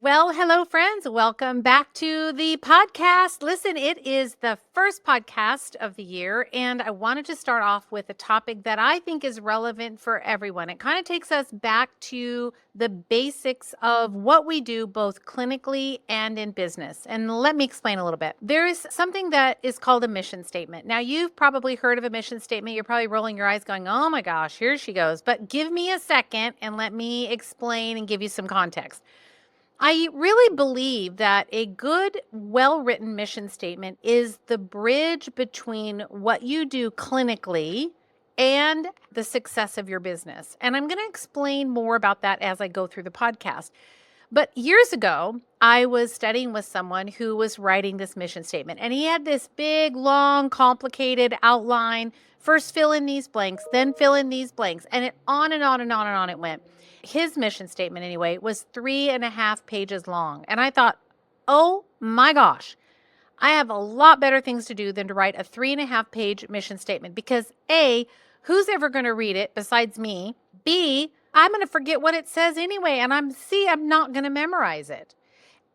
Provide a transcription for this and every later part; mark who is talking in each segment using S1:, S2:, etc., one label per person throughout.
S1: Well, hello, friends. Welcome back to the podcast. Listen, it is the first podcast of the year, and I wanted to start off with a topic that I think is relevant for everyone. It kind of takes us back to the basics of what we do both clinically and in business. And let me explain a little bit. There is something that is called a mission statement. Now, you've probably heard of a mission statement. You're probably rolling your eyes going, oh my gosh, here she goes. But give me a second and let me explain and give you some context. I really believe that a good, well written mission statement is the bridge between what you do clinically and the success of your business. And I'm going to explain more about that as I go through the podcast. But years ago, I was studying with someone who was writing this mission statement, and he had this big, long, complicated outline. First, fill in these blanks, then fill in these blanks, and it on and on and on and on it went. His mission statement, anyway, was 3.5 pages long. And I thought, oh my gosh, I have a lot better things to do than to write a 3.5 page mission statement because A, who's ever going to read it besides me? B, I'm going to forget what it says anyway. And I'm not going to memorize it.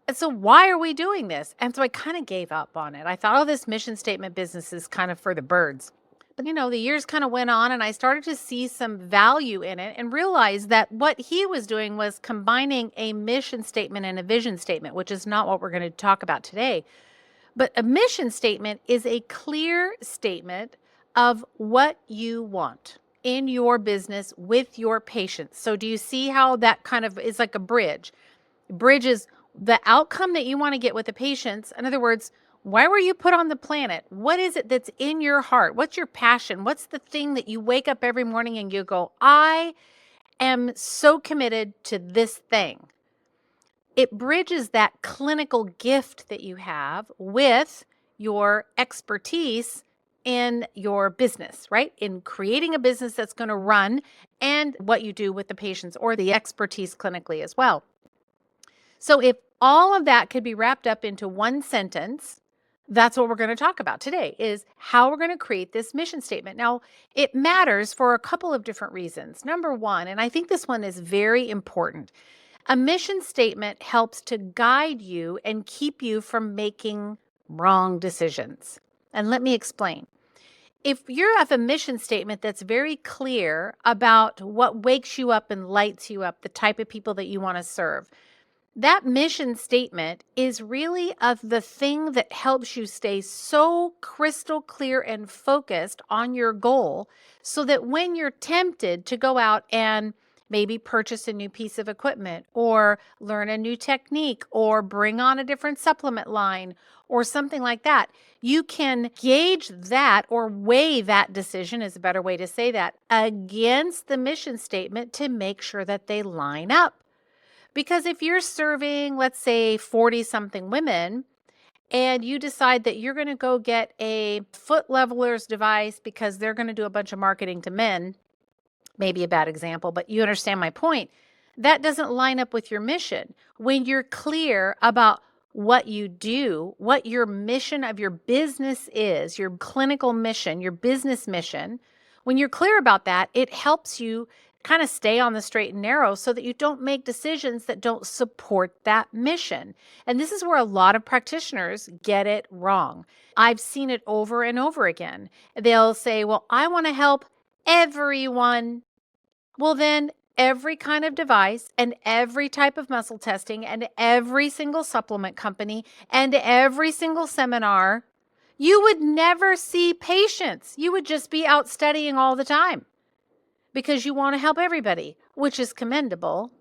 S1: And so why are we doing this? And so I kind of gave up on it. I thought, oh, this mission statement business is kind of for the birds. But the years kind of went on and I started to see some value in it and realized that what he was doing was combining a mission statement and a vision statement, which is not what we're going to talk about today. But a mission statement is a clear statement of what you want in your business with your patients. So do you see how that kind of is like a bridge? Bridge is the outcome that you want to get with the patients. In other words, why were you put on the planet? What is it that's in your heart? What's your passion? What's the thing that you wake up every morning and you go, I am so committed to this thing? It bridges that clinical gift that you have with your expertise in your business, right? In creating a business that's going to run and what you do with the patients or the expertise clinically as well. So if all of that could be wrapped up into one sentence, that's what we're going to talk about today is how we're going to create this mission statement. Now, it matters for a couple of different reasons. Number one, and I think this one is very important, a mission statement helps to guide you and keep you from making wrong decisions. And let me explain. If you have a mission statement that's very clear about what wakes you up and lights you up, the type of people that you want to serve, that mission statement is really of the thing that helps you stay so crystal clear and focused on your goal so that when you're tempted to go out and maybe purchase a new piece of equipment or learn a new technique or bring on a different supplement line or something like that, you can gauge that or weigh that decision is a better way to say that against the mission statement to make sure that they line up. Because if you're serving, let's say 40 something women, and you decide that you're going to go get a foot leveler's device because they're going to do a bunch of marketing to men, maybe a bad example, but you understand my point. That doesn't line up with your mission. When you're clear about what you do, what your mission of your business is, your clinical mission, your business mission, when you're clear about that, it helps you kind of stay on the straight and narrow so that you don't make decisions that don't support that mission. And this is where a lot of practitioners get it wrong. I've seen it over and over again. They'll say, well, I want to help everyone. Well, then every kind of device and every type of muscle testing and every single supplement company and every single seminar, you would never see patients. You would just be out studying all the time because you want to help everybody, which is commendable,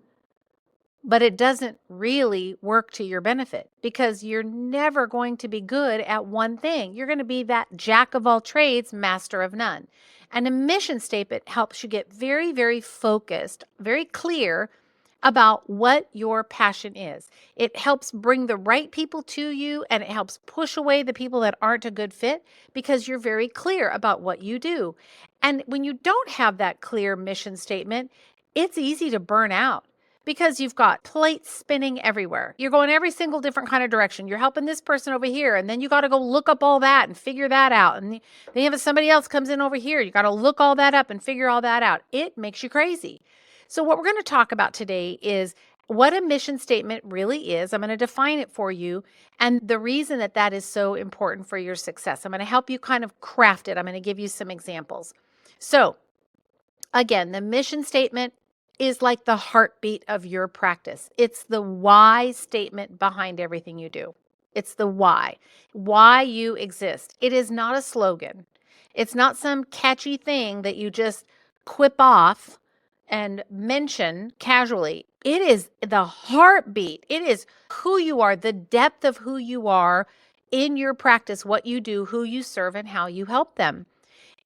S1: but it doesn't really work to your benefit because you're never going to be good at one thing. You're going to be that jack of all trades, master of none. And a mission statement helps you get very, very focused, very clear about what your passion is. It helps bring the right people to you and it helps push away the people that aren't a good fit because you're very clear about what you do. And when you don't have that clear mission statement, it's easy to burn out because you've got plates spinning everywhere. You're going every single different kind of direction. You're helping this person over here, and then you got to go look up all that and figure that out. And then if somebody else comes in over here, you got to look all that up and figure all that out. It makes you crazy. So what we're going to talk about today is what a mission statement really is. I'm going to define it for you. And the reason that that is so important for your success, I'm going to help you kind of craft it. I'm going to give you some examples. So, again, the mission statement is like the heartbeat of your practice. It's the why statement behind everything you do. It's the why you exist. It is not a slogan. It's not some catchy thing that you just quip off and mention casually. It is the heartbeat. It is who you are, the depth of who you are in your practice, what you do, who you serve, and how you help them.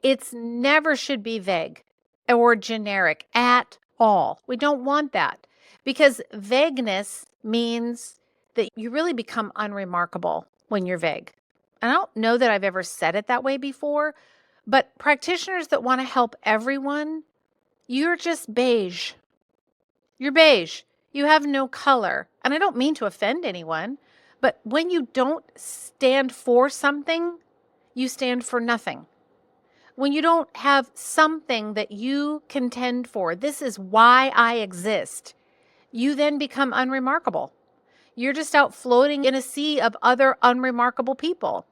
S1: It's never should be vague or generic at all. We don't want that because vagueness means that you really become unremarkable when you're vague. I don't know that I've ever said it that way before, but practitioners that want to help everyone, you're just beige. You're beige. You have no color. And I don't mean to offend anyone, but when you don't stand for something, you stand for nothing. When you don't have something that you contend for, this is why I exist, you then become unremarkable. You're just out floating in a sea of other unremarkable people,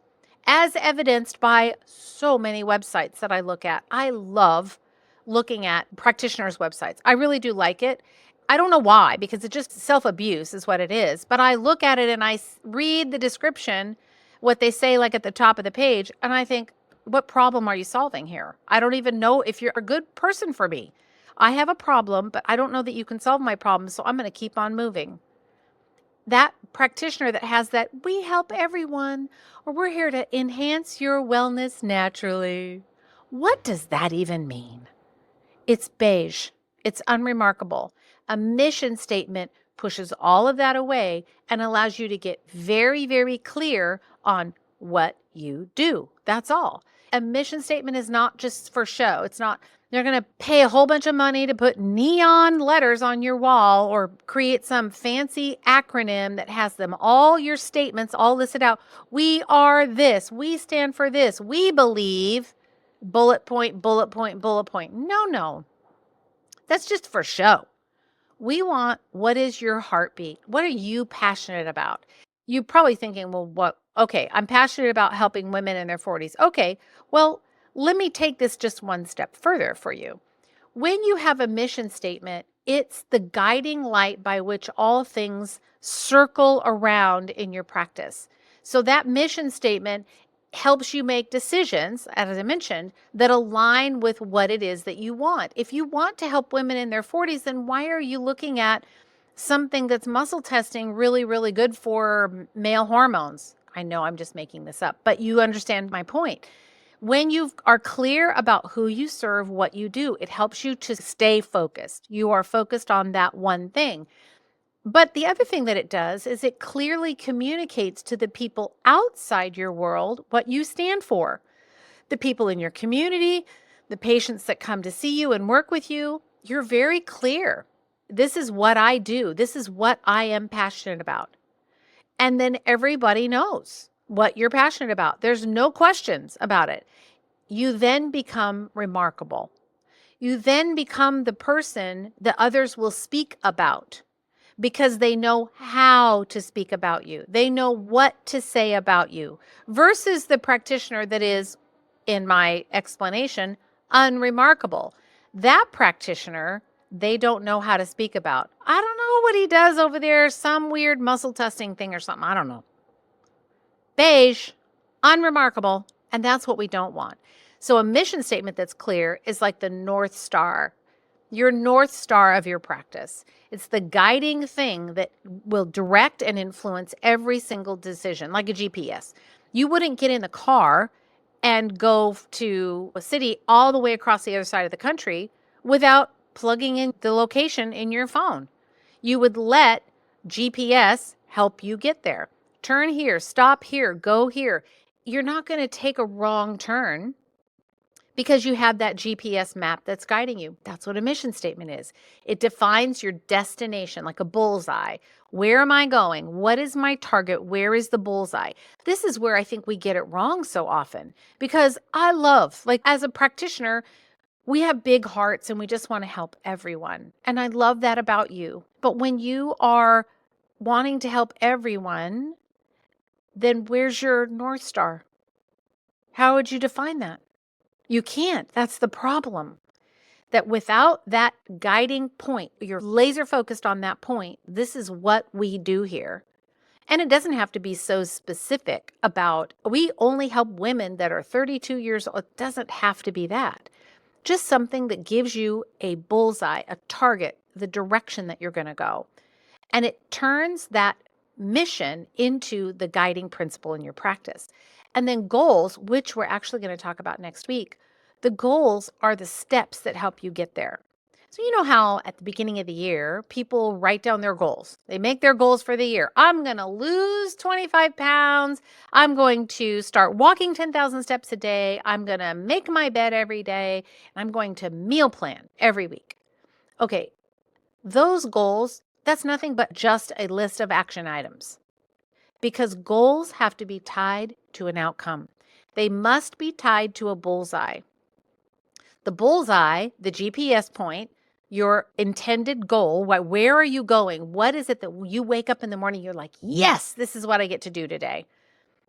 S1: as evidenced by so many websites that I look at. I love looking at practitioners' websites. I really do like it. I don't know why, because it's just self-abuse is what it is. But I look at it and I read the description, what they say like at the top of the page, and I think, what problem are you solving here? I don't even know if you're a good person for me. I have a problem, but I don't know that you can solve my problem, so I'm going to keep on moving. That practitioner that has that, we help everyone, or we're here to enhance your wellness naturally. What does that even mean? It's beige. It's unremarkable. A mission statement pushes all of that away and allows you to get very, very clear on what you do. That's all. A mission statement is not just for show. It's not, they're going to pay a whole bunch of money to put neon letters on your wall or create some fancy acronym that has them all your statements all listed out. We are this. We stand for this. We believe bullet point, bullet point, bullet point. No. That's just for show. We want, what is your heartbeat? What are you passionate about? You're probably thinking, well, what? Okay, I'm passionate about helping women in their 40s. Okay, well, let me take this just one step further for you. When you have a mission statement, it's the guiding light by which all things circle around in your practice. So that mission statement helps you make decisions, as I mentioned, that align with what it is that you want. If you want to help women in their 40s, then why are you looking at something that's muscle testing really, really good for male hormones? I know I'm just making this up, but you understand my point. When you are clear about who you serve, what you do, it helps you to stay focused. You are focused on that one thing. But the other thing that it does is it clearly communicates to the people outside your world what you stand for. The people in your community, the patients that come to see you and work with you, you're very clear. This is what I do. This is what I am passionate about. And then everybody knows what you're passionate about. There's no questions about it. You then become remarkable. You then become the person that others will speak about because they know how to speak about you. They know what to say about you versus the practitioner that is, in my explanation, unremarkable. That practitioner, they don't know how to speak about. I don't know what he does over there, some weird muscle testing thing or something. I don't know. Beige, unremarkable, and that's what we don't want. So a mission statement that's clear is like the North Star, your North Star of your practice. It's the guiding thing that will direct and influence every single decision, like a GPS. You wouldn't get in the car and go to a city all the way across the other side of the country without plugging in the location in your phone. You would let GPS help you get there. Turn here, stop here, go here. You're not going to take a wrong turn because you have that GPS map that's guiding you. That's what a mission statement is. It defines your destination like a bullseye. Where am I going? What is my target? Where is the bullseye? This is where I think we get it wrong so often because I love, like as a practitioner, We have big hearts and we just want to help everyone. And I love that about you. But when you are wanting to help everyone, then where's your North Star? How would you define that? You can't. That's the problem. That without that guiding point, you're laser focused on that point. This is what we do here. And it doesn't have to be so specific about we only help women that are 32 years old. It doesn't have to be that. Just something that gives you a bullseye, a target, the direction that you're going to go. And it turns that mission into the guiding principle in your practice. And then goals, which we're actually going to talk about next week, the goals are the steps that help you get there. So, you know how at the beginning of the year, people write down their goals. They make their goals for the year. I'm going to lose 25 pounds. I'm going to start walking 10,000 steps a day. I'm going to make my bed every day. I'm going to meal plan every week. Okay, those goals, that's nothing but just a list of action items because goals have to be tied to an outcome. They must be tied to a bullseye. The bullseye, the GPS point, your intended goal, where are you going? What is it that you wake up in the morning, you're like, yes, this is what I get to do today.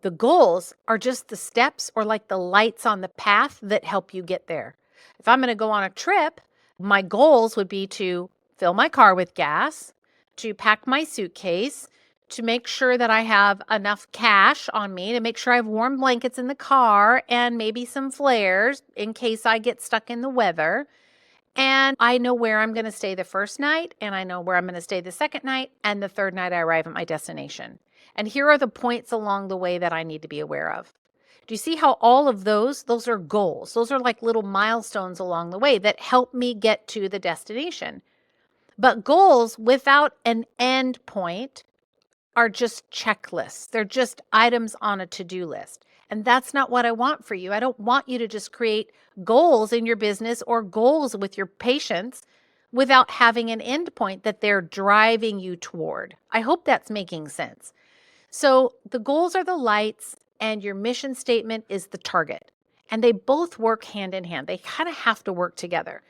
S1: The goals are just the steps or like the lights on the path that help you get there. If I'm going to go on a trip, my goals would be to fill my car with gas, to pack my suitcase, to make sure that I have enough cash on me, to make sure I have warm blankets in the car and maybe some flares in case I get stuck in the weather. And I know where I'm going to stay the first night, and I know where I'm going to stay the second night, and the third night I arrive at my destination. And here are the points along the way that I need to be aware of. Do you see how all of those are goals? Those are like little milestones along the way that help me get to the destination. But goals without an end point are just checklists. They're just items on a to-do list. And that's not what I want for you. I don't want you to just create goals in your business or goals with your patients without having an end point that they're driving you toward. I hope that's making sense. So the goals are the lights and your mission statement is the target. And they both work hand in hand. They kind of have to work together.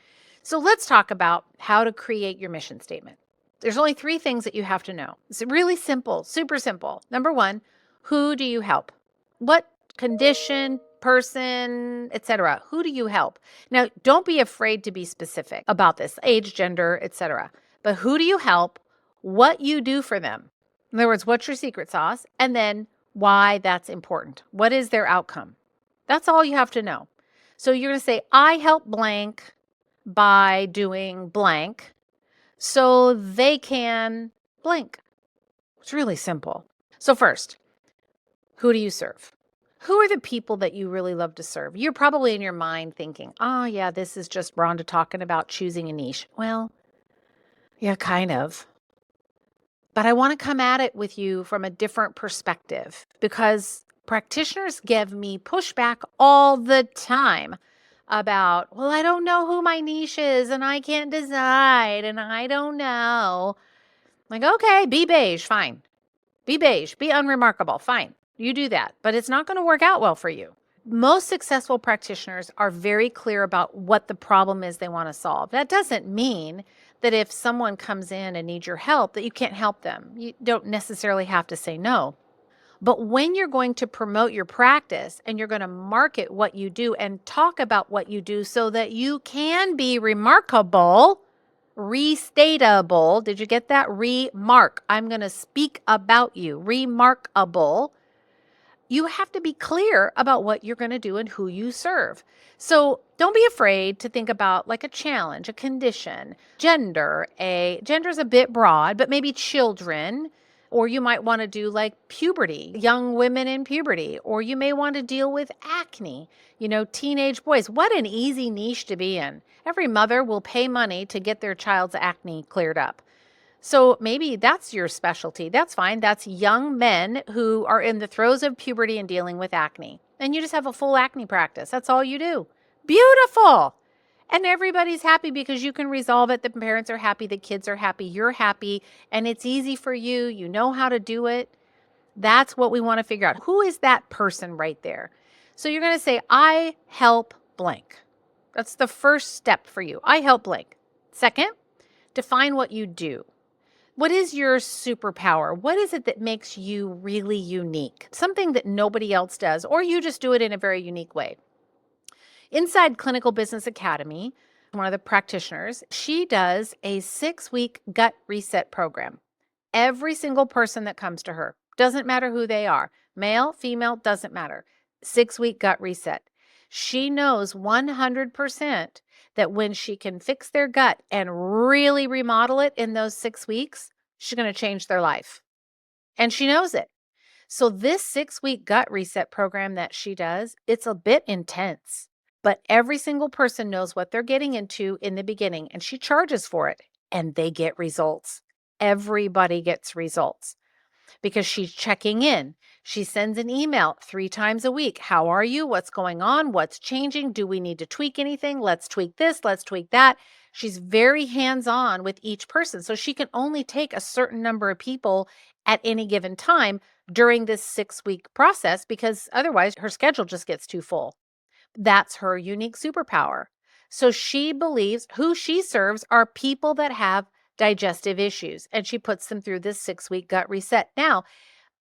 S1: So let's talk about how to create your mission statement. There's only 3 things that you have to know. It's really simple, super simple. Number 1, who do you help? What condition, person, etc. Who do you help? Now, don't be afraid to be specific about this, age, gender, etc. But who do you help? What you do for them. In other words, what's your secret sauce? And then why that's important. What is their outcome? That's all you have to know. So you're going to say, I help blank by doing blank so they can blank. It's really simple. So first, who do you serve? Who are the people that you really love to serve? You're probably in your mind thinking, oh yeah, this is just Rhonda talking about choosing a niche. Well, yeah, kind of. But I want to come at it with you from a different perspective because practitioners give me pushback all the time about, well, I don't know who my niche is and I can't decide and I don't know. Like, okay, be beige, fine. Be beige, be unremarkable, fine. You do that, but it's not going to work out well for you. Most successful practitioners are very clear about what the problem is they want to solve. That doesn't mean that if someone comes in and needs your help, that you can't help them. You don't necessarily have to say no. But when you're going to promote your practice and you're going to market what you do and talk about what you do so that you can be remarkable, restatable, did you get that? Remark. I'm going to speak about you. Remarkable. You have to be clear about what you're going to do and who you serve. So don't be afraid to think about like a challenge, a condition, gender. Gender is a bit broad, but maybe children, or you might want to do like puberty, young women in puberty, or you may want to deal with acne, teenage boys. What an easy niche to be in. Every mother will pay money to get their child's acne cleared up. So maybe that's your specialty. That's fine. That's young men who are in the throes of puberty and dealing with acne. And you just have a full acne practice. That's all you do. Beautiful. And everybody's happy because you can resolve it. The parents are happy. The kids are happy. You're happy. And it's easy for you. You know how to do it. That's what we want to figure out. Who is that person right there? So you're going to say, I help blank. That's the first step for you. I help blank. Second, define what you do. What is your superpower? What is it that makes you really unique? Something that nobody else does, or you just do it in a very unique way. Inside Clinical Business Academy, one of the practitioners, she does a 6-week gut reset program. Every single person that comes to her, doesn't matter who they are, male, female, doesn't matter. 6-week gut reset. She knows 100% that when she can fix their gut and really remodel it in those 6 weeks, she's going to change their life. And she knows it. So this 6-week gut reset program that she does, it's a bit intense, but every single person knows what they're getting into in the beginning, and she charges for it, and they get results. Everybody gets results because she's checking in. She sends an email 3 times a week. How are you? What's going on? What's changing? Do we need to tweak anything? Let's tweak this. Let's tweak that. She's very hands-on with each person. So she can only take a certain number of people at any given time during this 6-week process because otherwise her schedule just gets too full. That's her unique superpower. So she believes who she serves are people that have digestive issues, and she puts them through this 6-week gut reset. Now,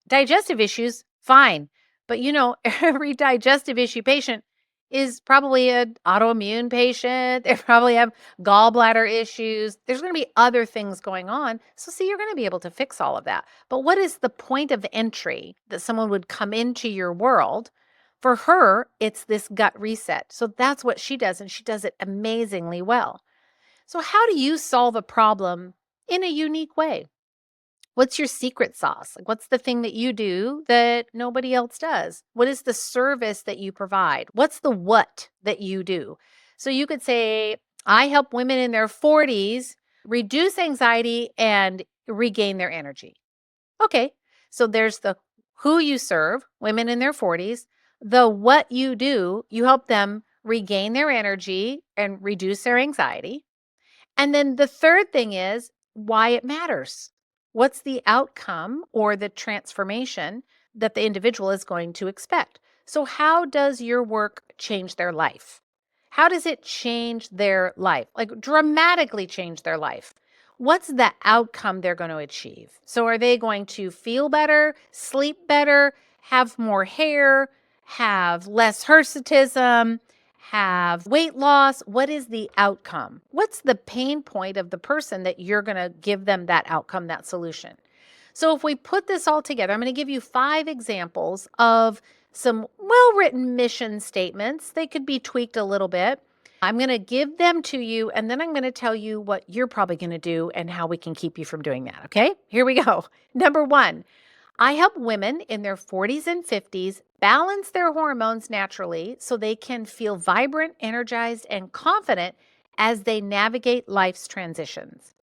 S1: digestive issues, fine. But every digestive issue patient is probably an autoimmune patient. They probably have gallbladder issues. There's going to be other things going on. So see, you're going to be able to fix all of that. But what is the point of entry that someone would come into your world? For her, it's this gut reset. So that's what she does, and she does it amazingly well. So how do you solve a problem in a unique way? What's your secret sauce? Like, what's the thing that you do that nobody else does? What is the service that you provide? What's the what that you do? So you could say, I help women in their 40s reduce anxiety and regain their energy. Okay, so there's the who you serve, women in their 40s. The what you do, you help them regain their energy and reduce their anxiety. And then the third thing is why it matters. What's the outcome or the transformation that the individual is going to expect? So, how does your work change their life? How does it change their life? Like dramatically change their life. What's the outcome they're going to achieve? So, are they going to feel better, sleep better, have more hair, have less hirsutism, have weight loss? What is the outcome? What's the pain point of the person that you're going to give them that outcome, that solution? So if we put this all together, I'm going to give you 5 examples of some well-written mission statements. They could be tweaked a little bit. I'm going to give them to you, and then I'm going to tell you what you're probably going to do and how we can keep you from doing that. Okay, here we go. Number 1, I help women in their 40s and 50s balance their hormones naturally so they can feel vibrant, energized, and confident as they navigate life's transitions.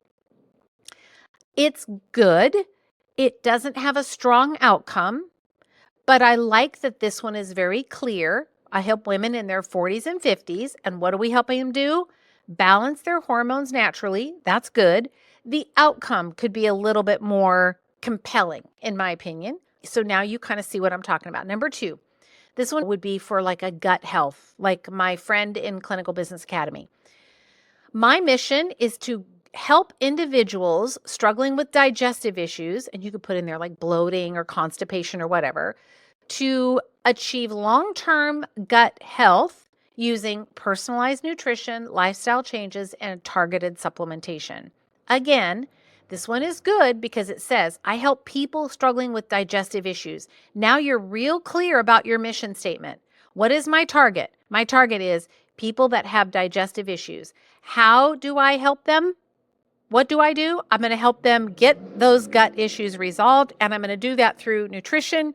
S1: It's good. It doesn't have a strong outcome, but I like that this one is very clear. I help women in their 40s and 50s, and what are we helping them do? Balance their hormones naturally. That's good. The outcome could be a little bit more compelling, in my opinion. So now you kind of see what I'm talking about. Number 2, this one would be for like a gut health, like my friend in Clinical Business Academy. My mission is to help individuals struggling with digestive issues, and you could put in there like bloating or constipation or whatever, to achieve long-term gut health using personalized nutrition, lifestyle changes, and targeted supplementation. Again, this one is good because it says, I help people struggling with digestive issues. Now you're real clear about your mission statement. What is my target? My target is people that have digestive issues. How do I help them? What do? I'm going to help them get those gut issues resolved, and I'm going to do that through nutrition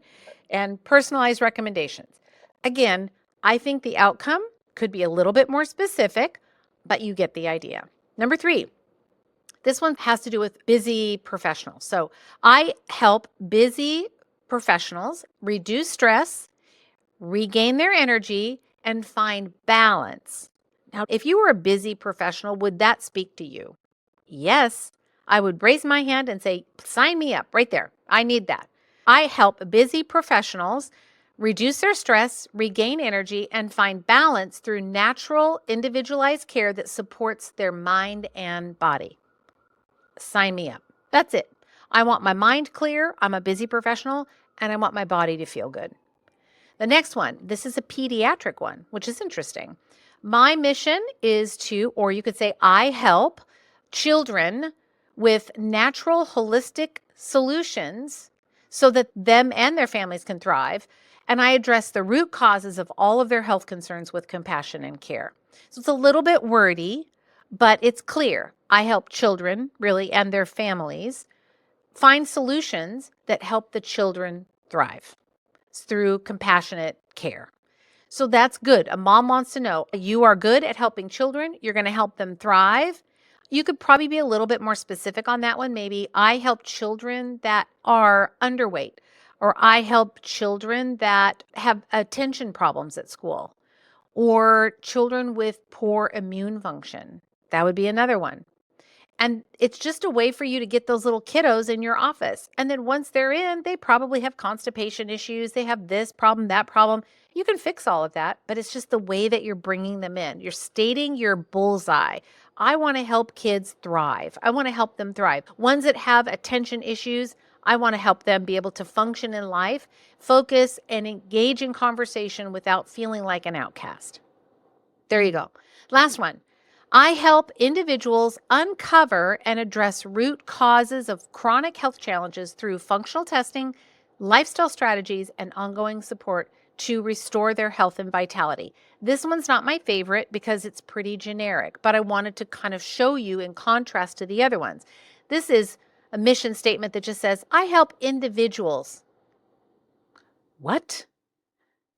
S1: and personalized recommendations. Again, I think the outcome could be a little bit more specific, but you get the idea. Number 3, this one has to do with busy professionals. So I help busy professionals reduce stress, regain their energy, and find balance. Now, if you were a busy professional, would that speak to you? Yes, I would raise my hand and say, sign me up right there. I need that. I help busy professionals reduce their stress, regain energy, and find balance through natural, individualized care that supports their mind and body. Sign me up. That's it. I want my mind clear. I'm a busy professional, and I want my body to feel good. The next one, this is a pediatric one, which is interesting. My mission is to, or you could say, I help children with natural, holistic solutions so that them and their families can thrive. And I address the root causes of all of their health concerns with compassion and care. So it's a little bit wordy, but it's clear. I help children, really, and their families find solutions that help the children thrive through compassionate care. So that's good. A mom wants to know you are good at helping children. You're going to help them thrive. You could probably be a little bit more specific on that one. Maybe I help children that are underweight, or I help children that have attention problems at school, or children with poor immune function. That would be another one. And it's just a way for you to get those little kiddos in your office. And then once they're in, they probably have constipation issues. They have this problem, that problem. You can fix all of that, but it's just the way that you're bringing them in. You're stating your bullseye. I want to help kids thrive. I want to help them thrive. Ones that have attention issues, I want to help them be able to function in life, focus, and engage in conversation without feeling like an outcast. There you go. Last one. I help individuals uncover and address root causes of chronic health challenges through functional testing, lifestyle strategies, and ongoing support to restore their health and vitality. This one's not my favorite because it's pretty generic, but I wanted to kind of show you in contrast to the other ones. This is a mission statement that just says, I help individuals. What?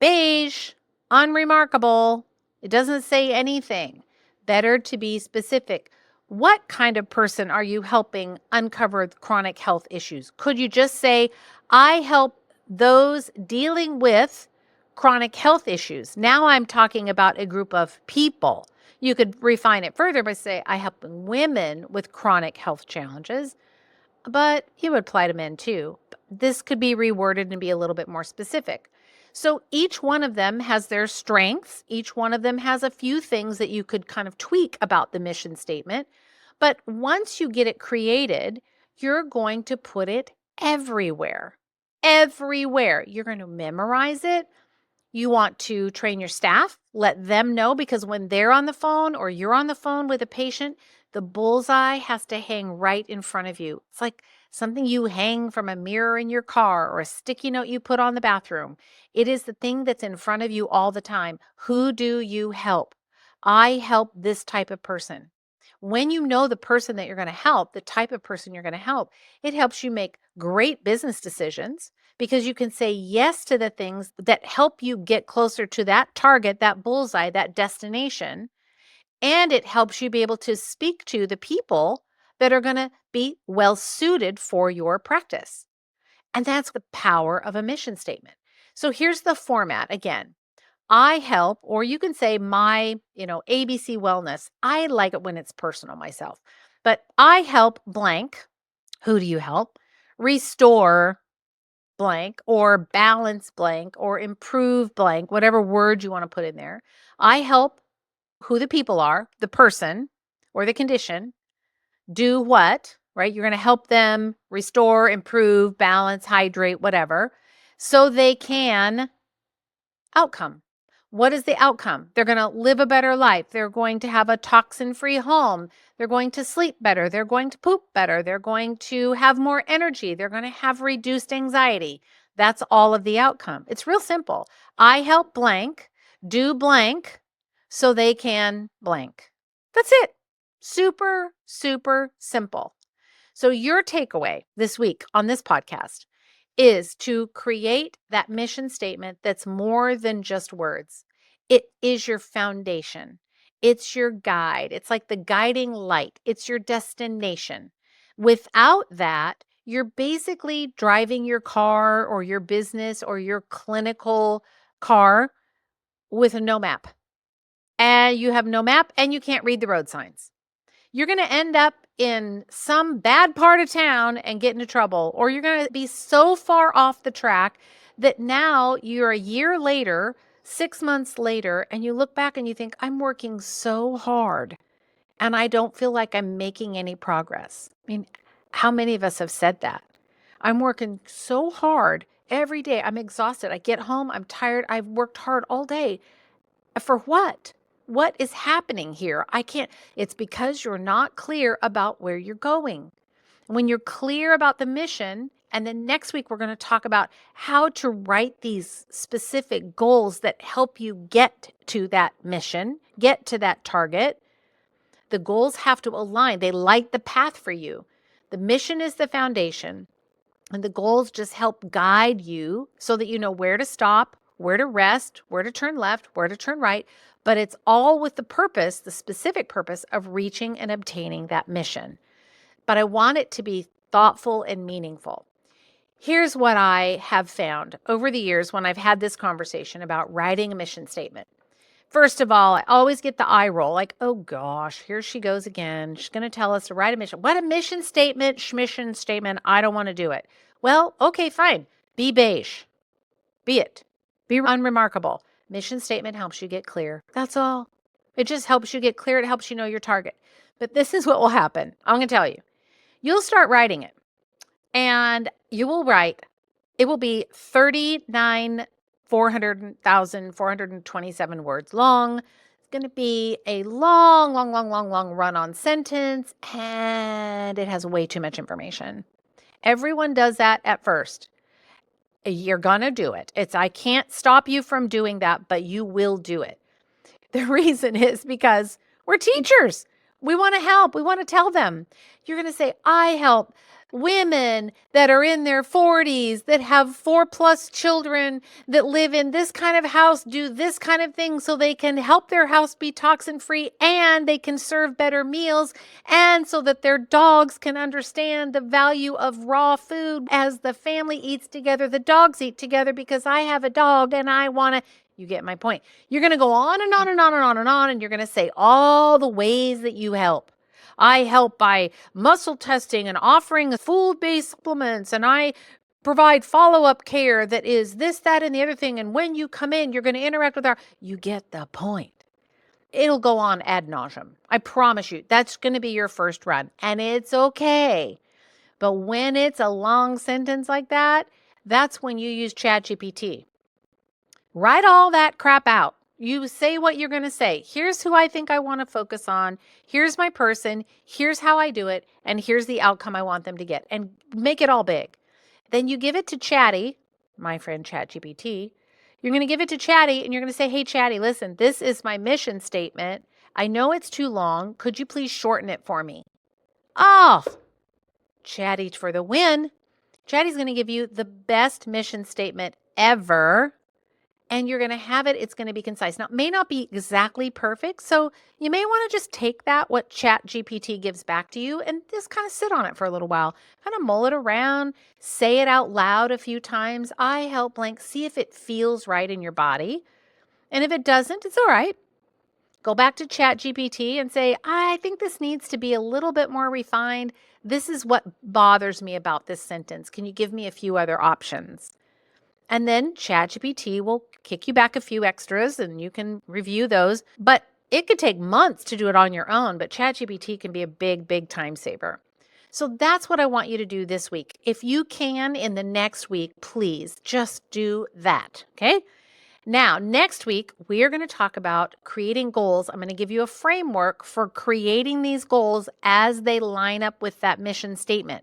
S1: Beige, unremarkable. It doesn't say anything. Better to be specific. What kind of person are you helping uncover chronic health issues? Could you just say, I help those dealing with chronic health issues? Now I'm talking about a group of people. You could refine it further by say, I help women with chronic health challenges, but you would apply to men too. This could be reworded and be a little bit more specific. So each one of them has their strengths. Each one of them has a few things that you could kind of tweak about the mission statement. But once you get it created, you're going to put it everywhere. Everywhere. You're going to memorize it. You want to train your staff, let them know, because when they're on the phone or you're on the phone with a patient, the bullseye has to hang right in front of you. It's like something you hang from a mirror in your car or a sticky note you put on the bathroom. It is the thing that's in front of you all the time. Who do you help? I help this type of person. When you know the person that you're going to help, the type of person you're going to help, it helps you make great business decisions because you can say yes to the things that help you get closer to that target, that bullseye, that destination. And it helps you be able to speak to the people that are going to be well suited for your practice. And that's the power of a mission statement. So here's the format again. I help, or you can say my, ABC Wellness. I like it when it's personal myself, but I help blank. Who do you help? Restore blank, or balance blank, or improve blank, whatever word you want to put in there. I help who the people are, the person or the condition, do what, right? You're going to help them restore, improve, balance, hydrate, whatever, so they can outcome. What is the outcome? They're going to live a better life. They're going to have a toxin-free home. They're going to sleep better. They're going to poop better. They're going to have more energy. They're going to have reduced anxiety. That's all of the outcome. It's real simple. I help blank do blank so they can blank. That's it. Super, super simple. So your takeaway this week on this podcast is to create that mission statement that's more than just words. It is your foundation. It's your guide. It's like the guiding light. It's your destination. Without that, you're basically driving your car or your business or your clinical car with no map. And you have no map and you can't read the road signs. You're going to end up in some bad part of town and get into trouble, or you're going to be so far off the track that now you're a year later, 6 months later, and you look back and you think, I'm working so hard and I don't feel like I'm making any progress. I mean, how many of us have said that? I'm working so hard every day. I'm exhausted. I get home, I'm tired. I've worked hard all day. For what? What is happening here? I can't. It's because you're not clear about where you're going. When you're clear about the mission, and then next week we're going to talk about how to write these specific goals that help you get to that mission, get to that target. The goals have to align. They light the path for you. The mission is the foundation, and the goals just help guide you so that you know where to stop, where to rest, where to turn left, where to turn right. But it's all with the purpose, the specific purpose of reaching and obtaining that mission. But I want it to be thoughtful and meaningful. Here's what I have found over the years when I've had this conversation about writing a mission statement. First of all, I always get the eye roll, like, oh gosh, here she goes again. She's going to tell us to write a mission. What a mission statement, schmission statement. I don't want to do it. Well, okay, fine. Be beige. Be it. Be unremarkable. Mission statement helps you get clear. That's all. It just helps you get clear. It helps you know your target. But this is what will happen. I'm going to tell you. You'll start writing it, and you will write, it will be 427 words long. It's going to be a long run-on sentence, and it has way too much information. Everyone does that at first. You're going to do it. I can't stop you from doing that, but you will do it. The reason is because we're teachers. We want to help. We want to tell them. You're going to say, I help women that are in their 40s, that have 4+ children, that live in this kind of house, do this kind of thing so they can help their house be toxin free, and they can serve better meals, and so that their dogs can understand the value of raw food. As the family eats together, the dogs eat together, because I have a dog and I want to. You get my point. You're going to go on and on and on and on and on, and you're going to say all the ways that you help. I help by muscle testing and offering food-based supplements, and I provide follow-up care that is this, that, and the other thing. And when you come in, you're going to interact with our. You get the point. It'll go on ad nauseum. I promise you. That's going to be your first run, and it's okay. But when it's a long sentence like that, that's when you use ChatGPT. Write all that crap out. You say what you're going to say. Here's who I think I want to focus on. Here's my person. Here's how I do it. And here's the outcome I want them to get. And make it all big. Then you give it to Chatty, my friend ChatGPT. You're going to give it to Chatty, and you're going to say, hey, Chatty, listen, this is my mission statement. I know it's too long. Could you please shorten it for me? Oh, Chatty for the win. Chatty's going to give you the best mission statement ever. And you're going to have it. It's going to be concise. Now, it may not be exactly perfect, so you may want to just take that, what ChatGPT gives back to you, and just kind of sit on it for a little while. Kind of mull it around, say it out loud a few times. I help blank. See if it feels right in your body. And if it doesn't, it's all right. Go back to ChatGPT and say, I think this needs to be a little bit more refined. This is what bothers me about this sentence. Can you give me a few other options? And then ChatGPT will kick you back a few extras, and you can review those. But it could take months to do it on your own, but ChatGPT can be a big time saver. So that's what I want you to do this week. If you can, in the next week, please just do that, okay? Now, next week, we are going to talk about creating goals. I'm going to give you a framework for creating these goals as they line up with that mission statement.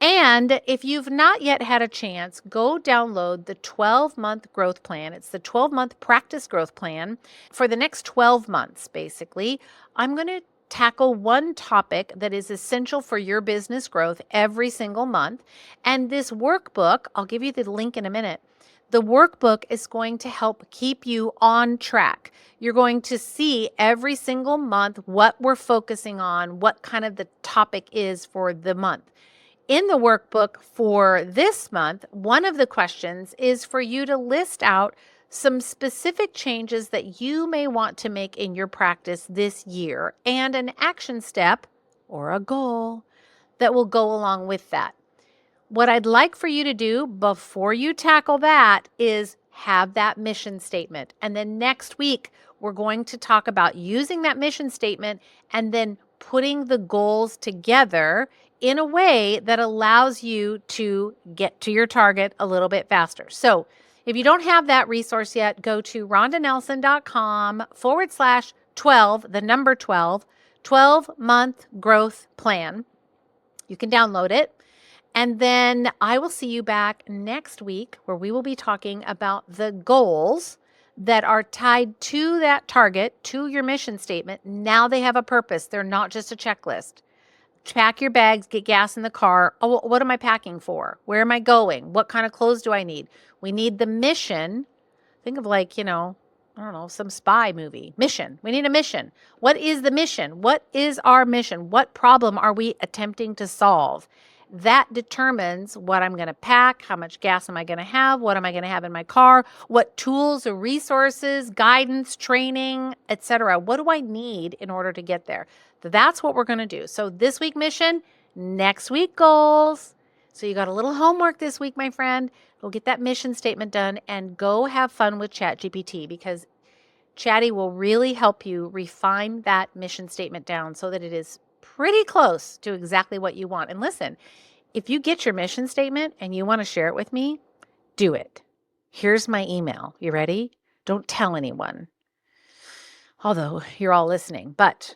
S1: And if you've not yet had a chance, go download the 12-month growth plan. It's the 12-month practice growth plan for the next 12 months, basically. I'm going to tackle one topic that is essential for your business growth every single month. And this workbook, I'll give you the link in a minute. The workbook is going to help keep you on track. You're going to see every single month what we're focusing on, what kind of the topic is for the month. In the workbook for this month, one of the questions is for you to list out some specific changes that you may want to make in your practice this year, and an action step or a goal that will go along with that. What I'd like for you to do before you tackle that is have that mission statement. And then next week, we're going to talk about using that mission statement and then putting the goals together in a way that allows you to get to your target a little bit faster. So if you don't have that resource yet, go to rondanelson.com/12, the number 12, 12-month growth plan. You can download it. And then I will see you back next week where we will be talking about the goals that are tied to that target, to your mission statement. Now they have a purpose. They're not just a checklist. Pack your bags, get gas in the car. Oh, what am I packing for? Where am I going? What kind of clothes do I need? We need the mission. Think of like, I don't know, some spy movie. Mission. We need a mission. What is the mission? What is our mission? What problem are we attempting to solve? That determines what I'm going to pack, how much gas am I going to have, what am I going to have in my car, what tools or resources, guidance, training, etc. What do I need in order to get there? That's what we're going to do. So this week mission, next week goals. So you got a little homework this week, my friend. Go get that mission statement done and go have fun with ChatGPT, because Chatty will really help you refine that mission statement down so that it is pretty close to exactly what you want. And listen, if you get your mission statement and you want to share it with me, do it. Here's my email. You ready? Don't tell anyone, although you're all listening, but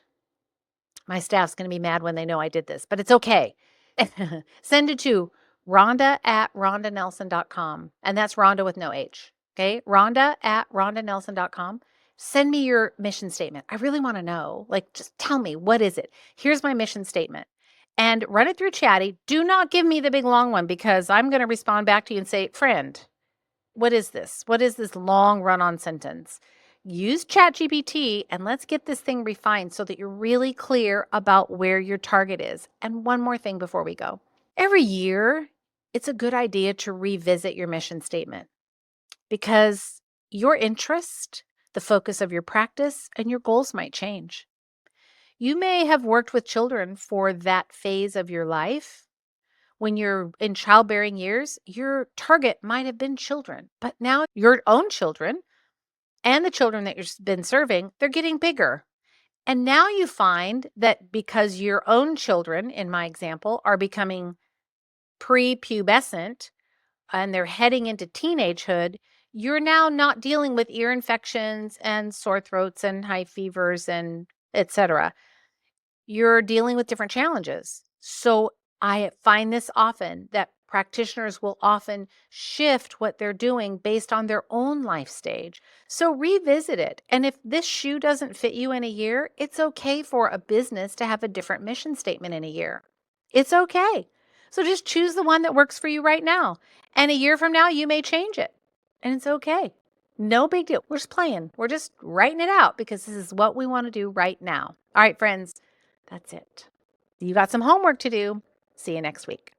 S1: my staff's going to be mad when they know I did this, but it's okay. Send it to Rhonda@rhondanelson.com. And that's Rhonda with no H. Okay. Rhonda@rhondanelson.com. Send me your mission statement. I really want to know. Like, just tell me, what is it? Here's my mission statement. And run it through Chatty. Do not give me the big long one, because I'm going to respond back to you and say, friend, what is this? What is this long run-on sentence? Use ChatGPT and let's get this thing refined so that you're really clear about where your target is. And one more thing before we go. Every year, it's a good idea to revisit your mission statement, because your interest, the focus of your practice, and your goals might change. You may have worked with children for that phase of your life. When you're in childbearing years, your target might have been children, but now your own children and the children that you've been serving, they're getting bigger. And now you find that because your own children, in my example, are becoming prepubescent and they're heading into teenagehood, you're now not dealing with ear infections and sore throats and high fevers and etc. You're dealing with different challenges. So I find this often, that practitioners will often shift what they're doing based on their own life stage. So revisit it. And if this shoe doesn't fit you in a year, it's okay for a business to have a different mission statement in a year. It's okay. So just choose the one that works for you right now. And a year from now, you may change it. And it's okay. No big deal. We're just playing. We're just writing it out because this is what we want to do right now. All right, friends, that's it. You got some homework to do. See you next week.